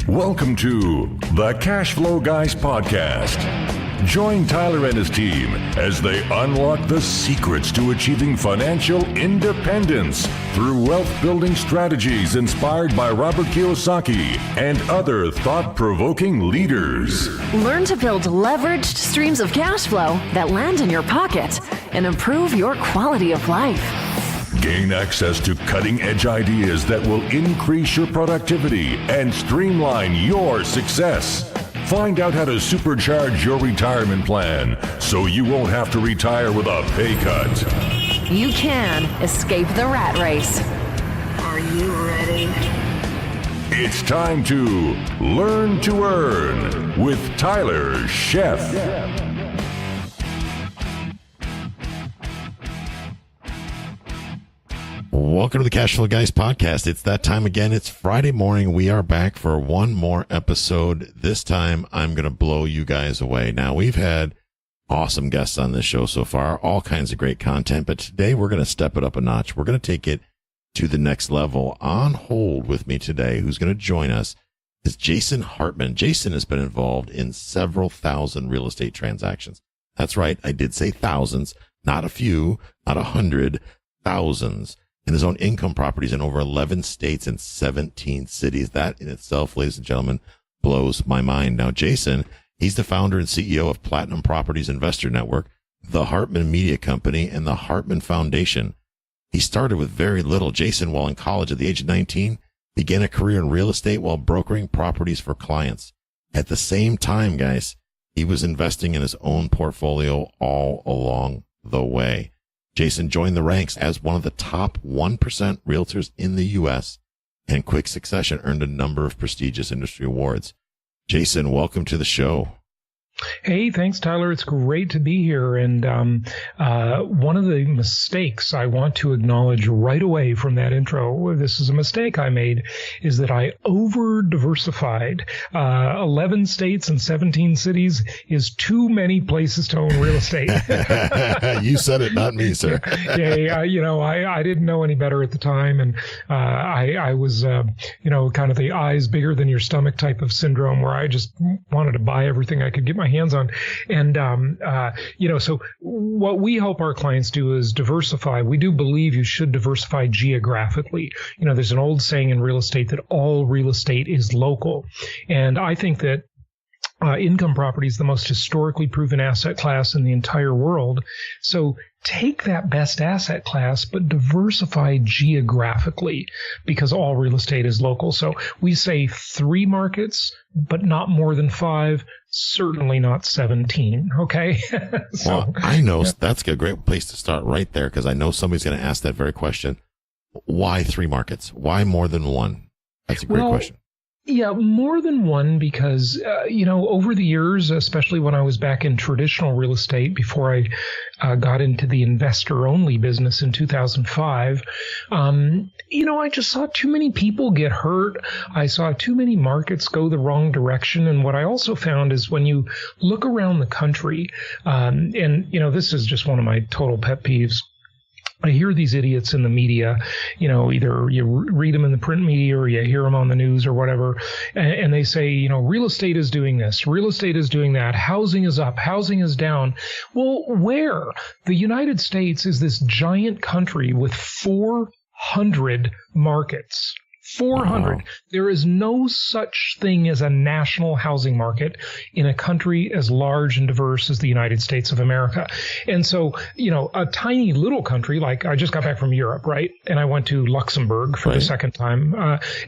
Welcome to the Cash Flow Guys podcast. Join Tyler and his team as they unlock the secrets to achieving financial independence through wealth-building strategies inspired by Robert Kiyosaki and other thought-provoking leaders. Learn to build leveraged streams of cash flow that land in your pocket and improve your quality of life. Gain access to cutting-edge ideas that will increase your productivity and streamline your success. Find out how to supercharge your retirement plan so you won't have to retire with a pay cut. You can escape the rat race. Are you ready? It's time to Learn to Earn with Tyler Sheff. Welcome to the Cash Flow Guys podcast. It's that time again. It's Friday morning. We are back for one more episode. This time, I'm going to blow you guys away. Now, we've had awesome guests on this show so far, all kinds of great content, but today we're going to step it up a notch. We're going to take it to the next level. On hold with me today, who's going to join us, is Jason Hartman. Jason has been involved in several thousand real estate transactions. That's right. I did say thousands, not a few, not 100, thousands. And his own income properties in over 11 states and 17 cities. That in itself, ladies and gentlemen, blows my mind. Now, Jason, he's the founder and CEO of Platinum Properties Investor Network, the Hartman Media Company, and the Hartman Foundation. He started with very little. Jason, while in college at the age of 19, began a career in real estate while brokering properties for clients. At the same time, guys, he was investing in his own portfolio all along the way. Jason joined the ranks as one of the top 1% realtors in the U.S. and in quick succession earned a number of prestigious industry awards. Jason, welcome to the show. Hey, thanks, Tyler. It's great to be here. And one of the mistakes I want to acknowledge right away from that intro, this is a mistake I made, is that I over-diversified. 11 states and 17 cities is too many places to own real estate. You said it, not me, sir. I didn't know any better at the time. And I was, kind of the eyes bigger than your stomach type of syndrome where I just wanted to buy everything I could get my hands on. And, so what we help our clients do is diversify. We do believe you should diversify geographically. There's an old saying in real estate that all real estate is local. And I think that income property is the most historically proven asset class in the entire world. So take that best asset class, but diversify geographically because all real estate is local. So we say 3 markets, but not more than 5, certainly not 17. Okay. Well, I know that's a great place to start right there because I know somebody's going to ask that very question. Why 3 markets? Why more than 1? That's a great question. Yeah, more than 1 because, over the years, especially when I was back in traditional real estate before I got into the investor-only business in 2005, I just saw too many people get hurt. I saw too many markets go the wrong direction. And what I also found is when you look around the country, this is just one of my total pet peeves. I hear these idiots in the media, either you read them in the print media or you hear them on the news or whatever, and they say, real estate is doing this, real estate is doing that, housing is up, housing is down. Well, where? The United States is this giant country with 400 markets. 400. Wow. There is no such thing as a national housing market in a country as large and diverse as the United States of America. And so, a tiny little country, like I just got back from Europe, right? And I went to Luxembourg for the second time.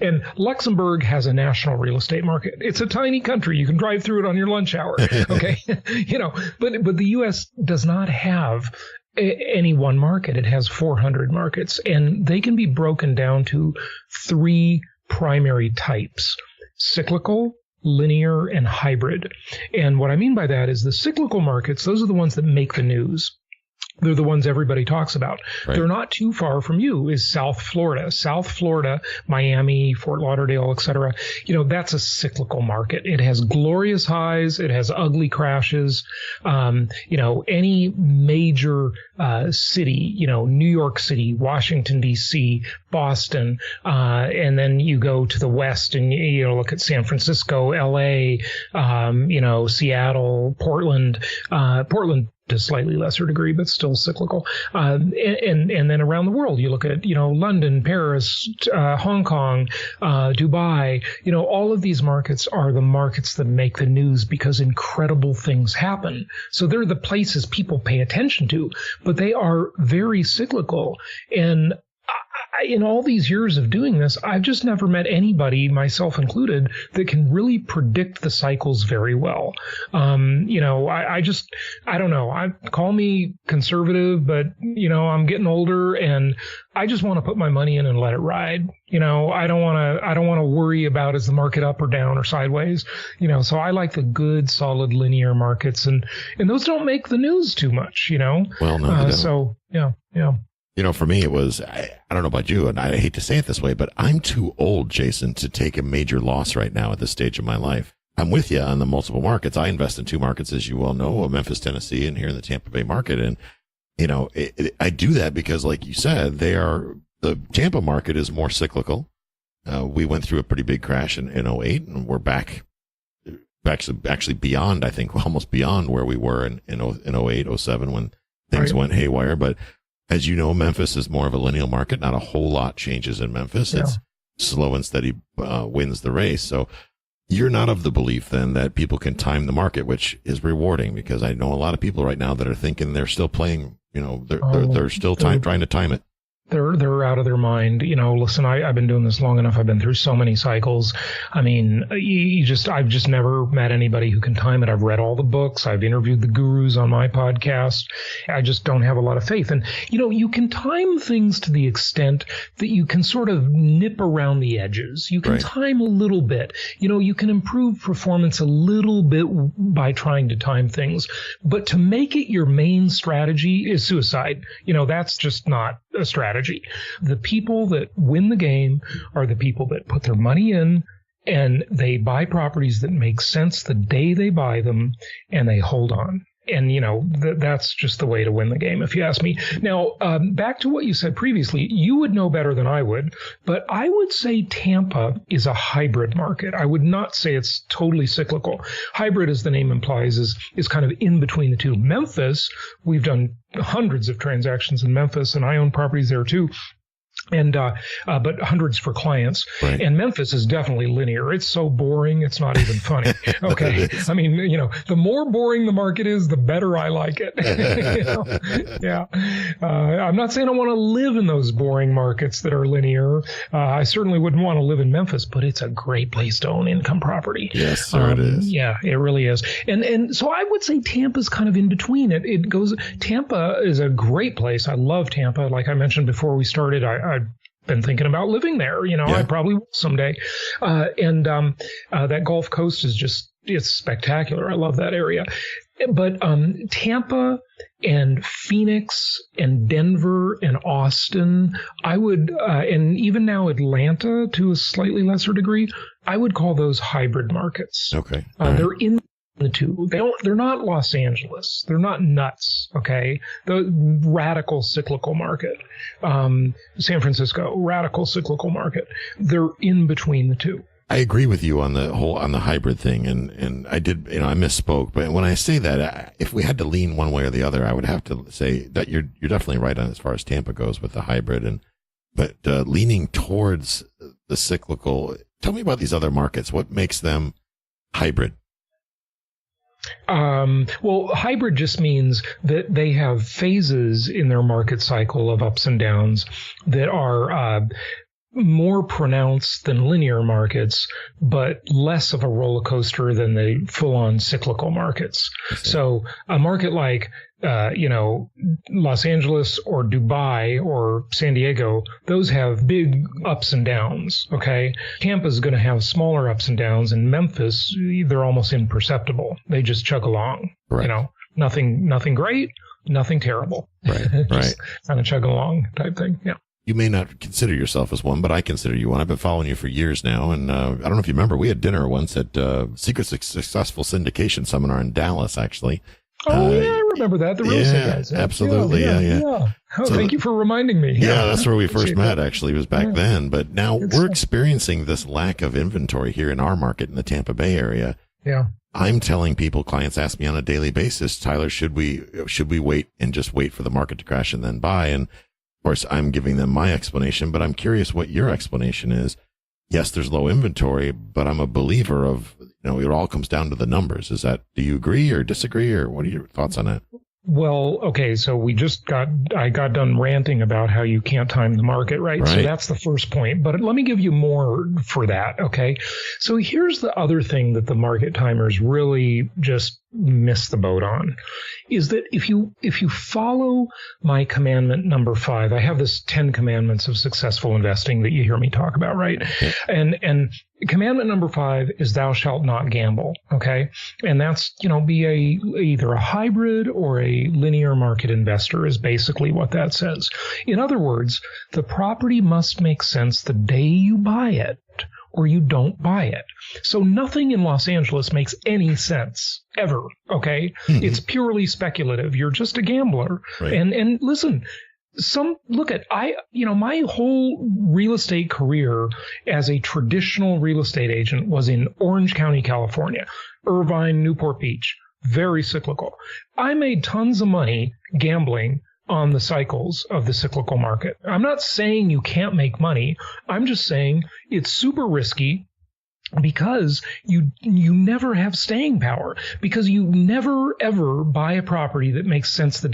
And Luxembourg has a national real estate market. It's a tiny country. You can drive through it on your lunch hour. Okay. But the U.S. does not have any one market. It has 400 markets, and they can be broken down to 3 primary types: cyclical, linear, and hybrid. And what I mean by that is the cyclical markets, those are the ones that make the news. They're the ones everybody talks about. Right. They're not too far from you is South Florida. South Florida, Miami, Fort Lauderdale, et cetera. That's a cyclical market. It has glorious highs. It has ugly crashes. Any major city, New York City, Washington, D.C., Boston, and then you go to the west and look at San Francisco, L.A., Seattle, Portland, to a slightly lesser degree, but still cyclical. And then around the world, you look at, London, Paris, Hong Kong, Dubai, all of these markets are the markets that make the news because incredible things happen. So they're the places people pay attention to, but they are very cyclical. And in all these years of doing this, I've just never met anybody, myself included, that can really predict the cycles very well. I don't know. Call me conservative, but, I'm getting older and I just want to put my money in and let it ride. I don't want to worry about is the market up or down or sideways. So I like the good, solid, linear markets and those don't make the news too much, Well, no, they don't. So, yeah. For me, it was, I don't know about you, and I hate to say it this way, but I'm too old, Jason, to take a major loss right now at this stage of my life. I'm with you on the multiple markets. I invest in 2 markets, as you well know, Memphis, Tennessee, and here in the Tampa Bay market. And, I do that because, like you said, the Tampa market is more cyclical. We went through a pretty big crash in 08, and we're back actually beyond, I think, almost beyond where we were in 08, 07 when things went haywire. But as you know, Memphis is more of a lineal market. Not a whole lot changes in Memphis. Yeah. It's slow and steady wins the race. So you're not of the belief then that people can time the market, which is rewarding because I know a lot of people right now that are thinking they're still playing, they're still trying to time it. They're out of their mind. Listen, I've been doing this long enough. I've been through so many cycles. I mean, I've just never met anybody who can time it. I've read all the books. I've interviewed the gurus on my podcast. I just don't have a lot of faith. And, you can time things to the extent that you can sort of nip around the edges. You can time a little bit. You can improve performance a little bit by trying to time things. But to make it your main strategy is suicide. That's just not a strategy. The people that win the game are the people that put their money in and they buy properties that make sense the day they buy them and they hold on. And, that's just the way to win the game, if you ask me. Now, back to what you said previously, you would know better than I would, but I would say Tampa is a hybrid market. I would not say it's totally cyclical. Hybrid, as the name implies, is kind of in between the two. Memphis, we've done hundreds of transactions in Memphis, and I own properties there too. And, but hundreds for clients. Right. And Memphis is definitely linear. It's so boring. It's not even funny. Okay. I mean, the more boring the market is, the better I like it. Yeah. I'm not saying I want to live in those boring markets that are linear. I certainly wouldn't want to live in Memphis, but it's a great place to own income property. Yes, sir, it is. Yeah, it really is. And so I would say Tampa's kind of in between. Tampa is a great place. I love Tampa. Like I mentioned before we started, I've been thinking about living there. I probably will someday. That Gulf Coast is it's spectacular. I love that area. But Tampa and Phoenix and Denver and Austin, I would, and even now Atlanta to a slightly lesser degree, I would call those hybrid markets. Okay. They're in the two. They're not Los Angeles. They're not nuts. Okay. The radical cyclical market. San Francisco, radical cyclical market. They're in between the two. I agree with you on the hybrid thing. And I did, I misspoke, but when I say that, if we had to lean one way or the other, I would have to say that you're definitely right on as far as Tampa goes with the hybrid but leaning towards the cyclical. Tell me about these other markets. What makes them hybrid? Well, hybrid just means that they have phases in their market cycle of ups and downs that are more pronounced than linear markets, but less of a roller coaster than the full-on cyclical markets. So a market like Los Angeles or Dubai or San Diego, those have big ups and downs, okay? Tampa's going to have smaller ups and downs, and Memphis, they're almost imperceptible. They just chug along, right. Nothing great, nothing terrible. Right. Right. Kind of chugging along type thing. Yeah. You may not consider yourself as one, but I consider you one. I've been following you for years now. And I don't know if you remember, we had dinner once at Secret Successful Syndication Seminar in Dallas, actually. Oh, yeah, I remember that. The real estate guys. Yeah. Absolutely. Yeah. Oh, so, thank you for reminding me. Yeah, that's where we first met, actually. It was back then. But now we're experiencing this lack of inventory here in our market in the Tampa Bay area. Yeah. I'm telling people, clients ask me on a daily basis, Tyler, should we wait and just wait for the market to crash and then buy? And of course, I'm giving them my explanation, but I'm curious what your explanation is. Yes, there's low inventory, but I'm a believer of, it all comes down to the numbers. Do you agree or disagree, or what are your thoughts on that? Well, okay, so I got done ranting about how you can't time the market, right? So that's the first point. But let me give you more for that, okay? So here's the other thing that the market timers really just miss the boat on, is that if you follow my commandment number 5, I have this 10 commandments of successful investing that you hear me talk about, right? Yeah. And commandment number 5 is thou shalt not gamble, okay? And that's, be either a hybrid or a linear market investor is basically what that says. In other words, the property must make sense the day you buy it, or you don't buy it. So nothing in Los Angeles makes any sense ever, okay? Mm-hmm. It's purely speculative. You're just a gambler. Right. And listen, my whole real estate career as a traditional real estate agent was in Orange County, California, Irvine, Newport Beach, very cyclical. I made tons of money gambling on the cycles of the cyclical market. I'm not saying you can't make money. I'm just saying it's super risky because you never have staying power, because you never ever buy a property that makes sense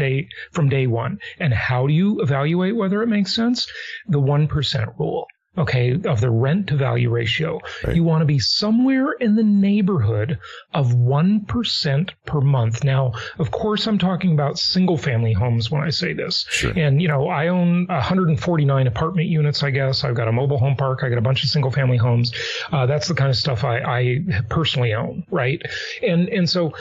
from day one. And how do you evaluate whether it makes sense? The 1% rule. Okay, of the rent to value ratio. Right. You want to be somewhere in the neighborhood of 1% per month. Now, of course, I'm talking about single family homes when I say this. Sure. And, I own 149 apartment units, I guess. I've got a mobile home park. I got a bunch of single family homes. That's the kind of stuff I personally own, right? And so,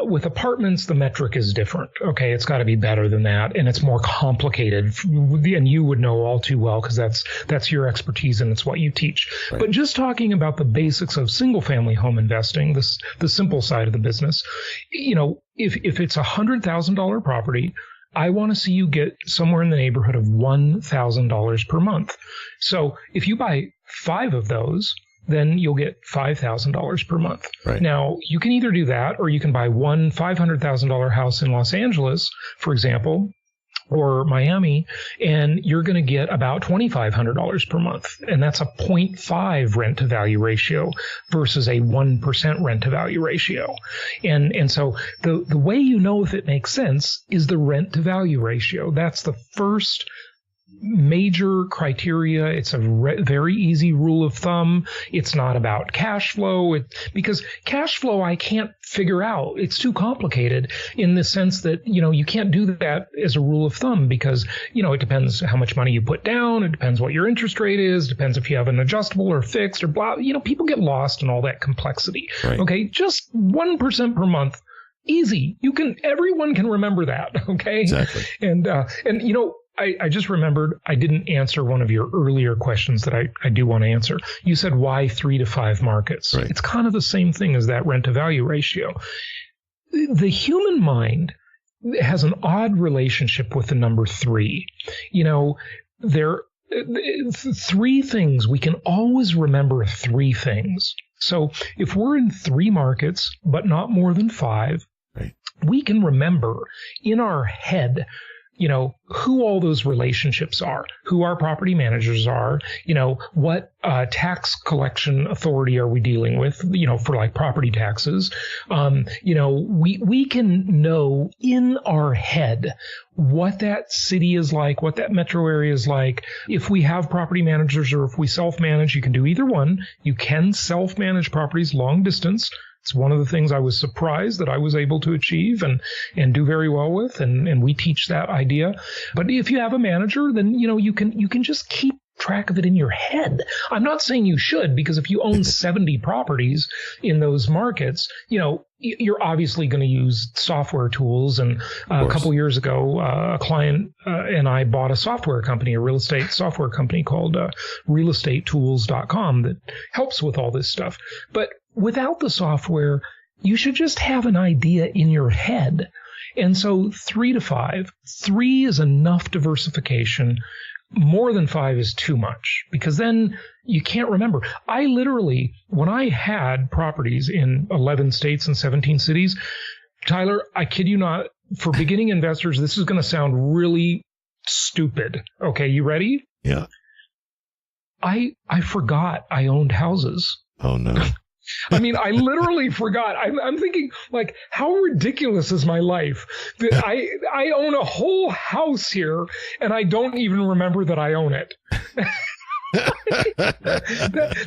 with apartments, the metric is different. Okay, it's got to be better than that. And it's more complicated. And you would know all too well, because that's your expertise and it's what you teach. Right. But just talking about the basics of single family home investing, the simple side of the business, if it's $100,000 property, I want to see you get somewhere in the neighborhood of $1,000 per month. So if you buy 5 of those, then you'll get $5,000 per month. Right. Now, you can either do that, or you can buy one $500,000 house in Los Angeles, for example, or Miami, and you're going to get about $2,500 per month. And that's a 0.5 rent to value ratio versus a 1% rent to value ratio. And so the way you know if it makes sense is the rent to value ratio. That's the first major criteria. It's a very easy rule of thumb. It's not about cash flow, because cash flow I can't figure out. It's too complicated in the sense that, you can't do that as a rule of thumb, because, it depends how much money you put down. It depends what your interest rate is. It depends if you have an adjustable or fixed or blah. People get lost in all that complexity. Right. Okay. Just 1% per month. Easy. Everyone can remember that. Okay. Exactly. And I just remembered I didn't answer one of your earlier questions that I do want to answer. You said why 3 to 5 markets? Right. It's kind of the same thing as that rent to value ratio. The human mind has an odd relationship with the number 3. There 3 things. We can always remember 3 things. So if we're in 3 markets, but not more than 5, right, we can remember in our head who all those relationships are, who our property managers are, what tax collection authority are we dealing with, for like property taxes. We can know in our head what that city is like, what that metro area is like. If we have property managers or if we self-manage, you can do either one. You can self-manage properties long distance. It's one of the things I was surprised that I was able to achieve and do very well with, and we teach that idea. But if you have a manager, then you can just keep track of it in your head. I'm not saying you should, because if you own 70 properties in those markets, you're obviously going to use software tools. And a couple years ago, a client and I bought a software company, a real estate software company called realestatetools.com that helps with all this stuff. But without the software, you should just have an idea in your head. And so 3 to 5. 3 is enough diversification. More than 5 is too much, because then you can't remember. I literally, when I had properties in 11 states and 17 cities, Tyler, I kid you not, for beginning investors, this is going to sound really stupid. Okay, you ready? Yeah. I forgot I owned houses. Oh, no. I mean, I literally forgot. I'm thinking, like, how ridiculous is my life that I own a whole house here and I don't even remember that I own it.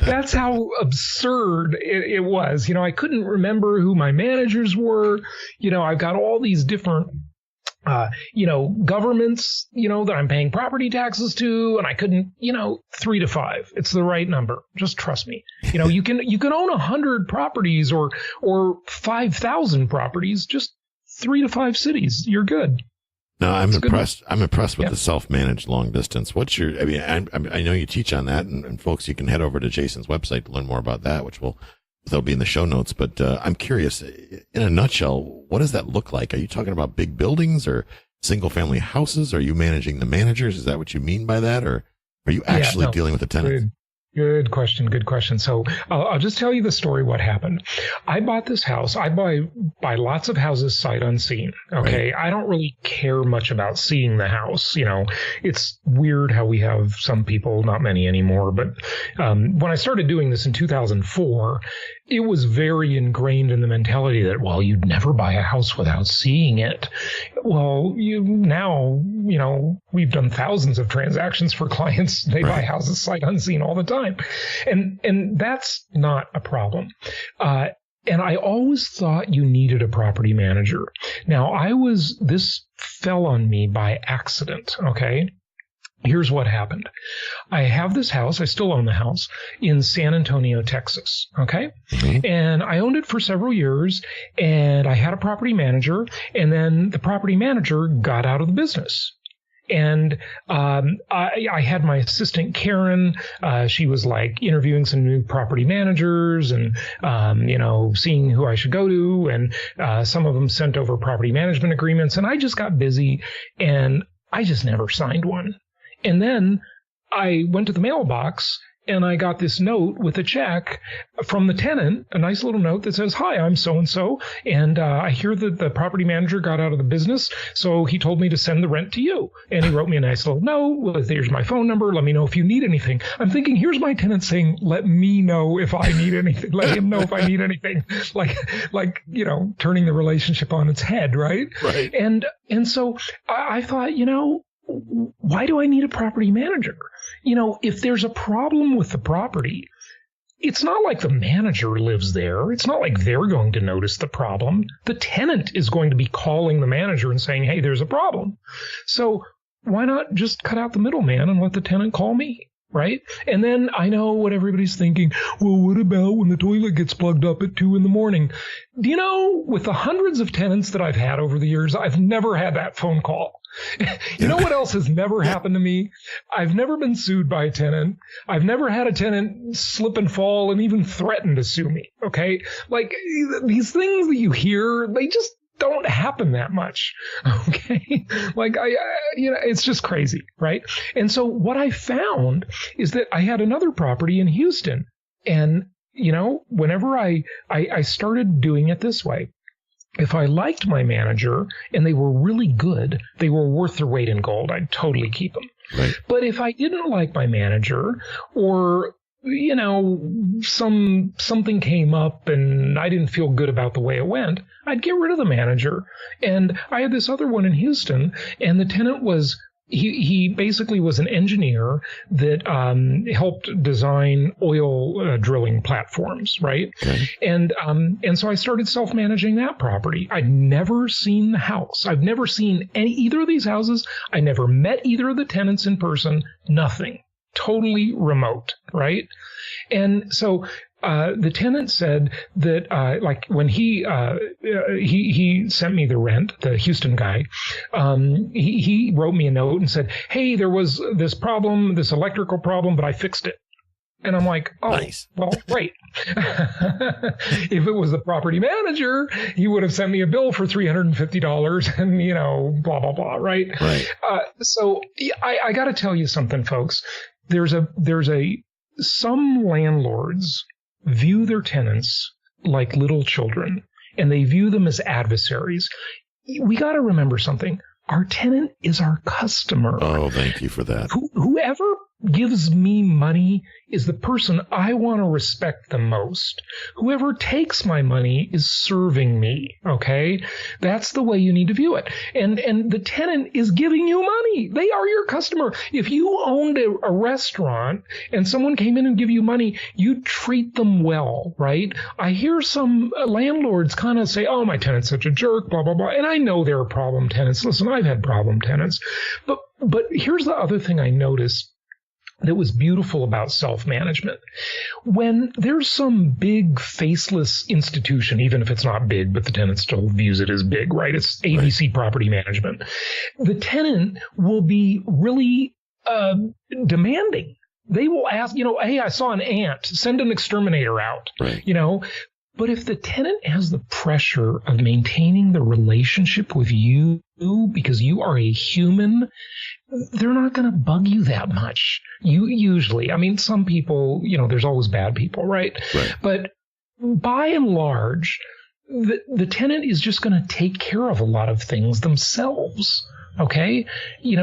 That's how absurd it was. I couldn't remember who my managers were. I've got all these different governments, that I'm paying property taxes to, and I couldn't, 3 to 5. It's the right number. Just trust me. You can own 100 properties or 5,000 properties, just 3 to 5 cities. You're good. No, I'm impressed. I'm impressed with the self-managed long distance. I know you teach on that, and folks, you can head over to Jason's website to learn more about that, that'll be in the show notes. But I'm curious, in a nutshell, what does that look like? Are you talking about big buildings or single family houses? Are you managing the managers? Is that what you mean by that? Or are you actually dealing with the tenants? Good question. So I'll just tell you the story, what happened. I bought this house. I buy lots of houses sight unseen. Okay. Right. I don't really care much about seeing the house. It's weird how we have some people, not many anymore. But when I started doing this in 2004, it was very ingrained in the mentality that, well, you'd never buy a house without seeing it. Well, now, we've done thousands of transactions for clients. They buy houses sight unseen all the time. And that's not a problem. And I always thought you needed a property manager. Now, this fell on me by accident. Okay. Here's what happened. I have this house. I still own the house in San Antonio, Texas. Okay. Mm-hmm. And I owned it for several years, and I had a property manager, and then the property manager got out of the business. And I had my assistant, Karen. She was like interviewing some new property managers and, seeing who I should go to. And some of them sent over property management agreements. And I just got busy, and I just never signed one. And then I went to the mailbox, and I got this note with a check from the tenant, a nice little note that says, "Hi, I'm so-and-so, and I hear that the property manager got out of the business, so he told me to send the rent to you." And he wrote me a nice little note with, "Here's my phone number. Let me know if you need anything." I'm thinking, here's my tenant saying, "Let me know if I need anything. Let him know if I need anything." Like, turning the relationship on its head, right? Right. And so I thought, why do I need a property manager? If there's a problem with the property, it's not like the manager lives there. It's not like they're going to notice the problem. The tenant is going to be calling the manager and saying, "Hey, there's a problem." So why not just cut out the middleman and let the tenant call me? Right? And then I know what everybody's thinking. Well, what about when the toilet gets plugged up at 2 a.m? With the hundreds of tenants that I've had over the years, I've never had that phone call. You know what else has never happened to me? I've never been sued by a tenant. I've never had a tenant slip and fall and even threaten to sue me. Okay? Like, these things that you hear, they just don't happen that much. Okay. Like it's just crazy. Right. And so what I found is that I had another property in Houston, and, whenever I started doing it this way, if I liked my manager and they were really good, they were worth their weight in gold, I'd totally keep them. Right. But if I didn't like my manager, or something came up and I didn't feel good about the way it went, I'd get rid of the manager. And I had this other one in Houston, and the tenant was, he basically was an engineer that helped design oil drilling platforms, right? Okay. And so I started self-managing that property. I'd never seen the house. I've never seen either of these houses. I never met either of the tenants in person. Nothing. totally remote, right? And so the tenant said that, like when he sent me the rent, the Houston guy, he wrote me a note and said, hey, there was this problem, this electrical problem, but I fixed it. And I'm like, oh, nice. Well, great. If it was the property manager, he would have sent me a bill for $350 and, blah, blah, blah, right? Right. So I got to tell you something, folks. Some landlords view their tenants like little children, and they view them as adversaries. We got to remember something. Our tenant is our customer. Oh, thank you for that. Whoever gives me money is the person I want to respect the most. Whoever takes my money is serving me, okay? That's the way you need to view it. And the tenant is giving you money. They are your customer. If you owned a restaurant and someone came in and give you money, you'd treat them well, right? I hear some landlords kind of say, oh, my tenant's such a jerk, blah, blah, blah. And I know there are problem tenants. Listen, I've had problem tenants. But here's the other thing I noticed that was beautiful about self-management. When there's some big faceless institution, even if it's not big, but the tenant still views it as big, right? It's ABC Property Management. The tenant will be really demanding. They will ask, hey, I saw an ant, send an exterminator out, right. But if the tenant has the pressure of maintaining the relationship with you because you are a human, they're not going to bug you that much. You usually, some people, there's always bad people, right? But by and large, the tenant is just going to take care of a lot of things themselves. Okay. You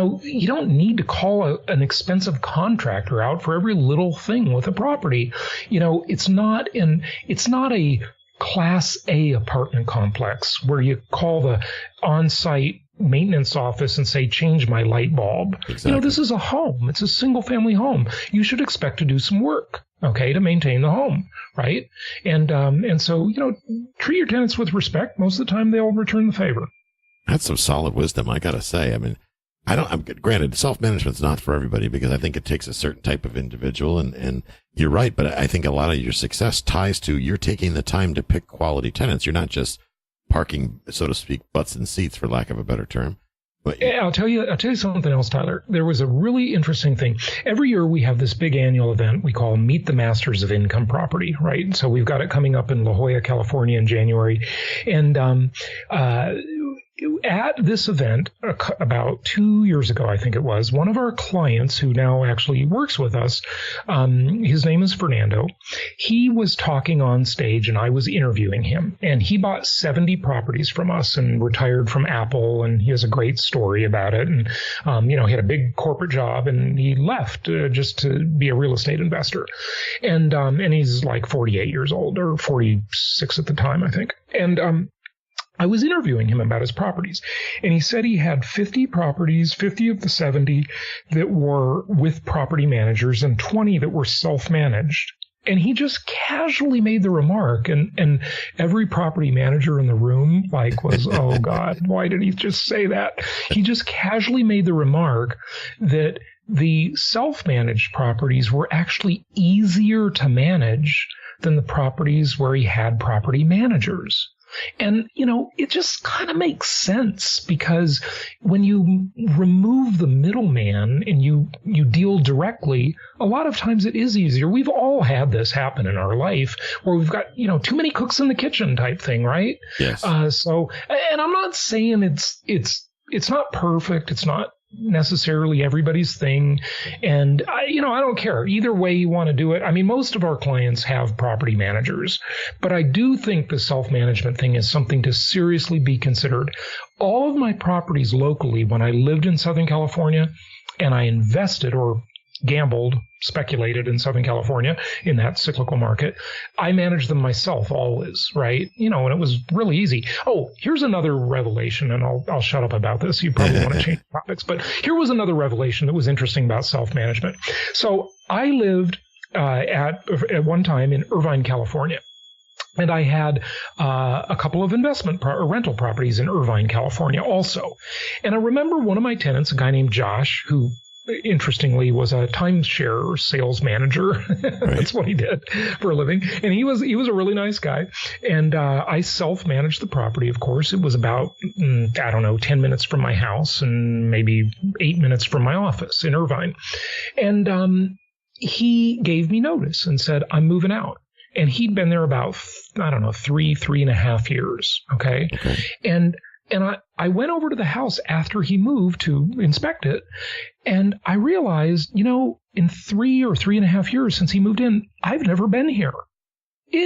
don't need to call an expensive contractor out for every little thing with a property. It's not a Class A apartment complex where you call the on-site maintenance office and say, change my light bulb. Exactly. This is a home. It's a single family home. You should expect to do some work, okay, to maintain the home, right? And so, treat your tenants with respect. Most of the time they'll return the favor. That's some solid wisdom, I got to say. Granted, self-management's not for everybody because I think it takes a certain type of individual and you're right. But I think a lot of your success ties to you're taking the time to pick quality tenants. You're not just parking, so to speak, butts in seats, for lack of a better term. But I'll tell you something else, Tyler. There was a really interesting thing. Every year we have this big annual event we call Meet the Masters of Income Property, right? So we've got it coming up in La Jolla, California in January. And at this event, about 2 years ago, I think it was, one of our clients who now actually works with us, his name is Fernando. He was talking on stage and I was interviewing him. And he bought 70 properties from us and retired from Apple. And he has a great story about it. And, he had a big corporate job and he left just to be a real estate investor. And he's like 48 years old or 46 at the time, I think. And I was interviewing him about his properties, and he said he had 50 properties, 50 of the 70 that were with property managers and 20 that were self-managed. And he just casually made the remark, and every property manager in the room was, oh God, why did he just say that? He just casually made the remark that the self-managed properties were actually easier to manage than the properties where he had property managers. And, it just kind of makes sense because when you remove the middleman and you deal directly, a lot of times it is easier. We've all had this happen in our life where we've got, too many cooks in the kitchen type thing, right? Yes. And I'm not saying it's not perfect. It's not necessarily everybody's thing. And I don't care either way you want to do it. Most of our clients have property managers, but I do think the self-management thing is something to seriously be considered. All of my properties locally, when I lived in Southern California and I invested or gambled, speculated in Southern California in that cyclical market, I managed them myself always, right? And it was really easy. Oh, here's another revelation, and I'll shut up about this. You probably want to change topics, but here was another revelation that was interesting about self-management. So I lived at one time in Irvine, California. And I had a couple of rental properties in Irvine, California also. And I remember one of my tenants, a guy named Josh, who interestingly, was a timeshare sales manager. That's what he did for a living. And he was a really nice guy. And I self-managed the property, of course. It was about, 10 minutes from my house and maybe 8 minutes from my office in Irvine. And he gave me notice and said, I'm moving out. And he'd been there about, 3.5 years. Okay. And I went over to the house after he moved to inspect it. And I realized, in 3 or 3.5 years since he moved in, I've never been here.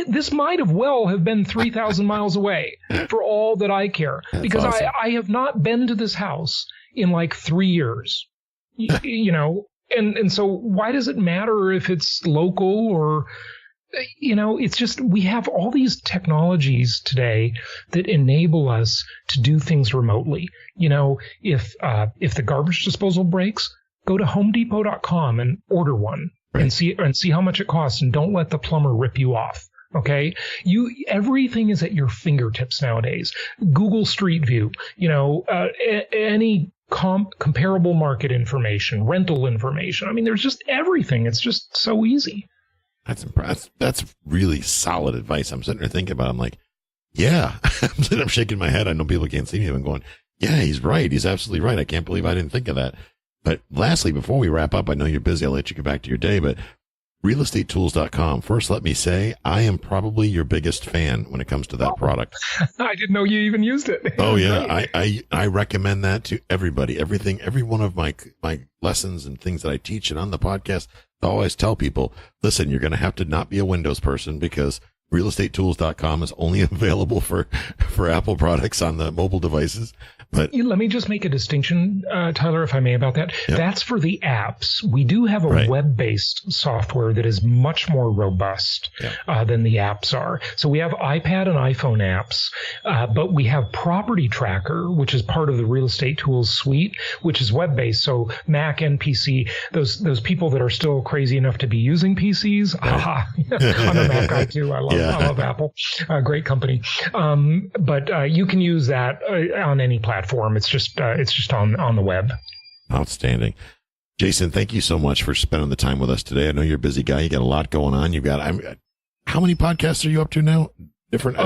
This might have been 3,000 miles away for all that I care. That's because awesome. I have not been to this house in like 3 years, And so why does it matter if it's local or, it's just we have all these technologies today that enable us to do things remotely. If the garbage disposal breaks, go to homedepot.com and order one and see how much it costs, and don't let the plumber rip you off. Okay, everything is at your fingertips nowadays. Google Street View, any comparable market information, rental information. I mean, there's just everything. It's just so easy. That's impressive. That's really solid advice. I'm sitting there thinking about it. I'm like, yeah. I'm shaking my head. I know people can't see me. I'm going, yeah, he's right. He's absolutely right. I can't believe I didn't think of that. But lastly, before we wrap up, I know you're busy. I'll let you get back to your day, but realestatetools.com. First, let me say I am probably your biggest fan when it comes to that product. I didn't know you even used it. Oh yeah. I recommend that to everybody. Every one of my lessons and things that I teach and on the podcast, I always tell people, listen, you're going to have to not be a Windows person because realestatetools.com is only available for Apple products on the mobile devices. But let me just make a distinction, Tyler, if I may, about that. Yep. That's for the apps. We do have a web-based software that is much more robust than the apps are. So we have iPad and iPhone apps, but we have Property Tracker, which is part of the Real Estate Tools suite, which is web-based. So Mac and PC, those people that are still crazy enough to be using PCs, I'm a Mac guy too. I love Apple, great company. But you can use that on any platform. It's just on the web. Outstanding. Jason, thank you so much for spending the time with us today. I know you're a busy guy. You got a lot going on. How many podcasts are you up to now? Different.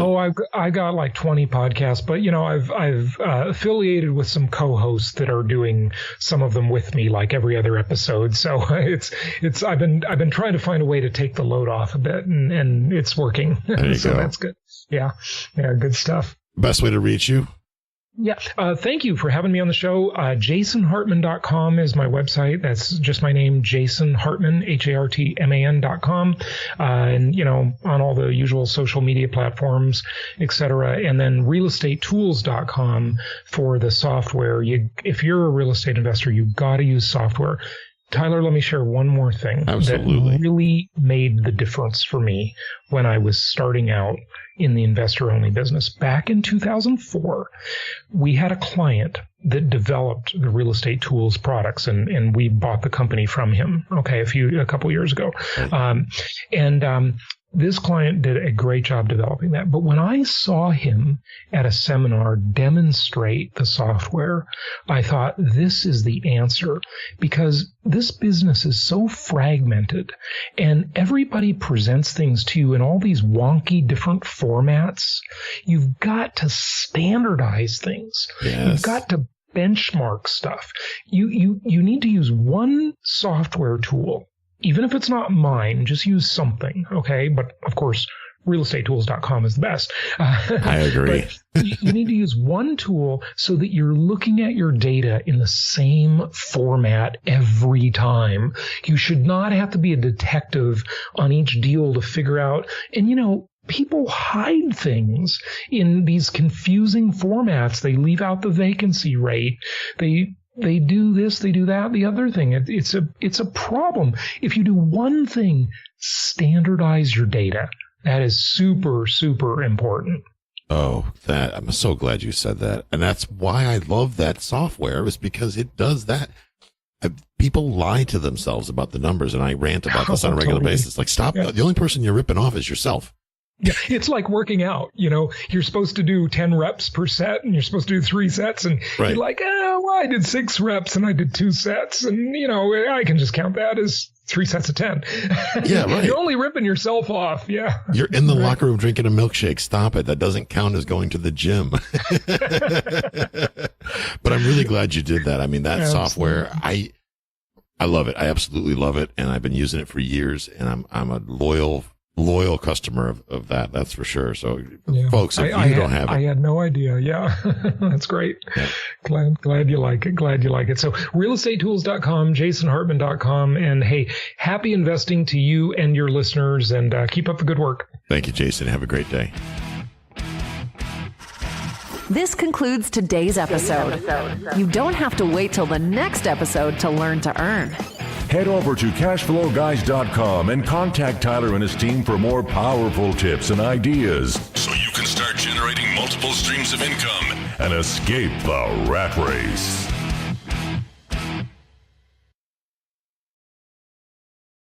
I got like 20 podcasts, but I've affiliated with some co-hosts that are doing some of them with me, like every other episode. So I've been trying to find a way to take the load off a bit, and it's working. So that's good. Yeah, good stuff. Best way to reach you? Yeah. Thank you for having me on the show. JasonHartman.com is my website. That's just my name, Jason Hartman, HARTMAN.com. And, on all the usual social media platforms, etc. And then realestatetools.com for the software. If you're a real estate investor, you've got to use software. Tyler, let me share one more thing that really made the difference for me when I was starting out in the investor-only business. Back in 2004, we had a client that developed the Real Estate Tools products, and we bought the company from him, a couple years ago. This client did a great job developing that. But when I saw him at a seminar demonstrate the software, I thought this is the answer, because this business is so fragmented and everybody presents things to you in all these wonky different formats. You've got to standardize things. Yes. You've got to benchmark stuff. You need to use one software tool. Even if it's not mine, just use something, okay? But, of course, realestatetools.com is the best. I agree. You need to use one tool so that you're looking at your data in the same format every time. You should not have to be a detective on each deal to figure out. And, people hide things in these confusing formats. They leave out the vacancy rate. They do this, they do that, the other thing. It's a problem. If you do one thing, standardize your data. That is super, super important. Oh, I'm so glad you said that. And that's why I love that software, is because it does that. People lie to themselves about the numbers, and I rant about this on a regular basis. Like, stop. Yeah. The only person you're ripping off is yourself. Yeah, it's like working out. You're supposed to do 10 reps per set, and you're supposed to do 3 sets, and Right. you're like, I did 6 reps and I did 2 sets, and I can just count that as 3 sets of 10. Yeah, right. You're only ripping yourself off. Yeah. You're in the locker room drinking a milkshake. Stop it. That doesn't count as going to the gym. But I'm really glad you did that. I mean, that software, I love it. I absolutely love it. And I've been using it for years, and I'm a loyal customer of that. That's for sure. So folks, if you don't have it. I had no idea. Yeah. That's great. Yeah. Glad you like it. Glad you like it. So realestatetools.com, jasonhartman.com, and hey, happy investing to you and your listeners, and keep up the good work. Thank you, Jason. Have a great day. This concludes today's episode. You don't have to wait till the next episode to learn to earn. Head over to cashflowguys.com and contact Tyler and his team for more powerful tips and ideas so you can start generating multiple streams of income and escape the rat race.